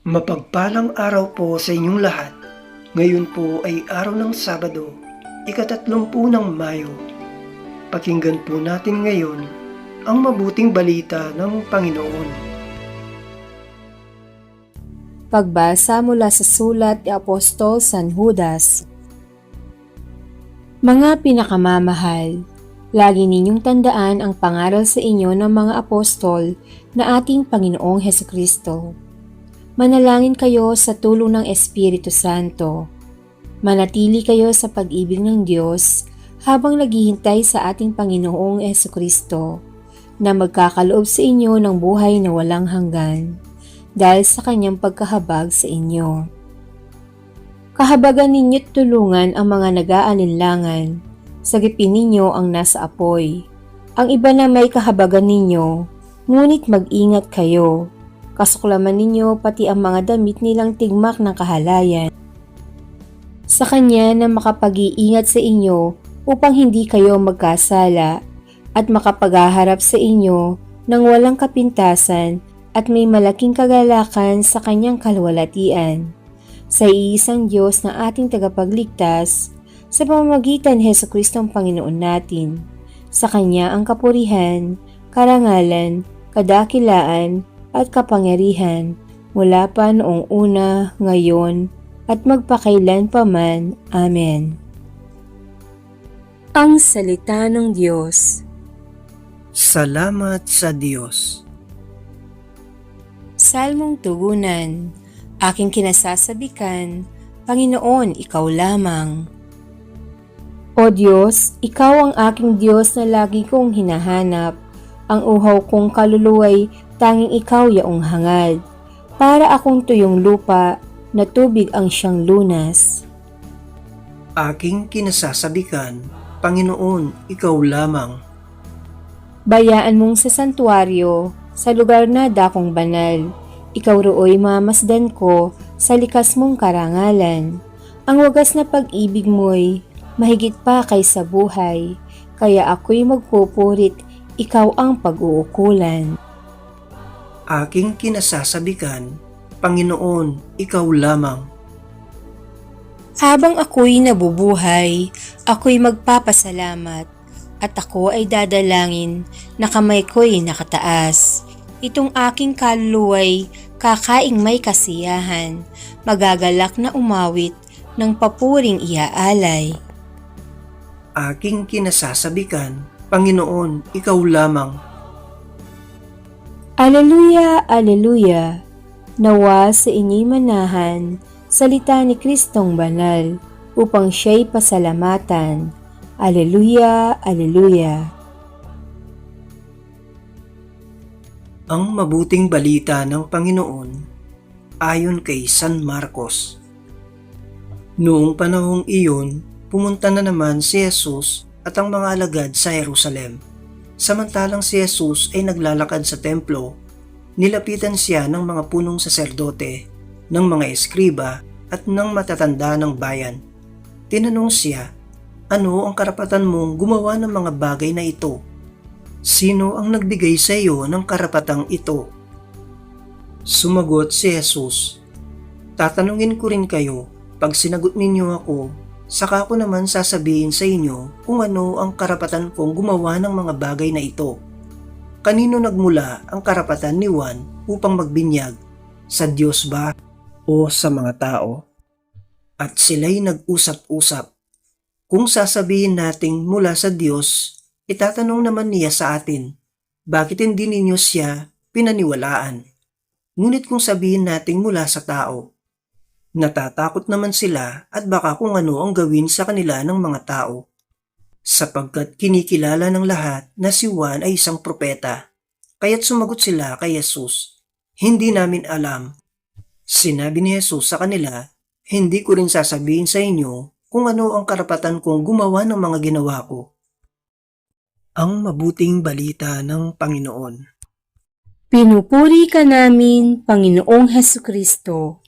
Mapagpalang araw po sa inyong lahat. Ngayon po ay araw ng Sabado, ika-30 ng Mayo. Pakinggan po natin ngayon ang mabuting balita ng Panginoon. Pagbasa mula sa sulat ni Apostol San Judas. Mga pinakamamahal, lagi ninyong tandaan ang pangaral sa inyo ng mga apostol na ating Panginoong Hesukristo. Manalangin kayo sa tulong ng Espiritu Santo. Manatili kayo sa pag-ibig ng Diyos habang naghihintay sa ating Panginoong Hesukristo na magkakaloob sa inyo ng buhay na walang hanggan dahil sa kanyang pagkahabag sa inyo. Kahabagan ninyo't tulungan ang mga nag-aalinlangan. Sagipin ninyo ang nasa apoy. Ang iba na may kahabagan ninyo, ngunit mag-ingat kayo. Kasuklaman ninyo pati ang mga damit nilang tigmak ng kahalayan. Sa kanya na makapag-iingat sa inyo upang hindi kayo magkasala at makapaghaharap sa inyo ng walang kapintasan at may malaking kagalakan sa kanyang kalwalatian. Sa iisang Diyos na ating tagapagligtas, sa pamamagitan ni Hesukristo ang Panginoon natin. Sa kanya ang kapurihan, karangalan, kadakilaan, at kapangyarihan mula pa noong una, ngayon, at magpakailan pa man. Amen. Ang Salita ng Diyos. Salamat sa Diyos. Salmong tugunan. Aking kinasasabikan, Panginoon, Ikaw lamang. O Diyos, Ikaw ang aking Diyos na lagi kong hinahanap. Ang uhaw kong kaluluway, tanging Ikaw yaong hangad. Para akong tuyong lupa, na tubig ang siyang lunas. Aking kinasasabikan, Panginoon, Ikaw lamang. Bayaan mong sa santuaryo, sa lugar na dakong banal. Ikaw rooy mamasdan ko sa likas mong karangalan. Ang wagas na pag-ibig mo'y mahigit pa kaysa buhay, kaya ako'y magpupurit, ikaw ang pag-uukulan. Aking kinasasabikan, Panginoon, Ikaw lamang. Habang ako'y nabubuhay, ako'y magpapasalamat, at ako ay dadalangin na kamay ko'y nakataas. Itong aking kaluluway, kakaing may kasiyahan, magagalak na umawit ng papuring iaalay. Aking kinasasabikan, Panginoon, Ikaw lamang. Aleluya, aleluya! Nawa sa iny'y manahan, salita ni Kristong banal, upang siya'y pasalamatan. Aleluya, aleluya! Ang mabuting balita ng Panginoon ayon kay San Marcos. Noong panahong iyon, pumunta na naman si Jesus at ang mga alagad sa Jerusalem. Samantalang si Jesus ay naglalakad sa templo, nilapitan siya ng mga punong saserdote, ng mga eskriba at ng matatanda ng bayan. Tinanong siya, "Ano ang karapatan mong gumawa ng mga bagay na ito? Sino ang nagbigay sa iyo ng karapatang ito?" Sumagot si Jesus, "Tatanungin ko rin kayo, pag sinagot ninyo ako, saka ko naman sasabihin sa inyo kung ano ang karapatan kong gumawa ng mga bagay na ito. Kanino nagmula ang karapatan ni Juan upang magbinyag? Sa Diyos ba o sa mga tao?" At sila'y nag-usap-usap. Kung sasabihin nating mula sa Diyos, itatanong naman niya sa atin, bakit hindi ninyo siya pinaniwalaan? Ngunit kung sabihin nating mula sa tao, natatakot naman sila at baka kung ano ang gawin sa kanila ng mga tao. Sapagkat kinikilala ng lahat na si Juan ay isang propeta. Kaya't sumagot sila kay Jesus, "Hindi namin alam." Sinabi ni Jesus sa kanila, "Hindi ko rin sasabihin sa inyo kung ano ang karapatan kong gumawa ng mga ginawa ko." Ang mabuting balita ng Panginoon. Pinupuri ka namin, Panginoong Hesukristo.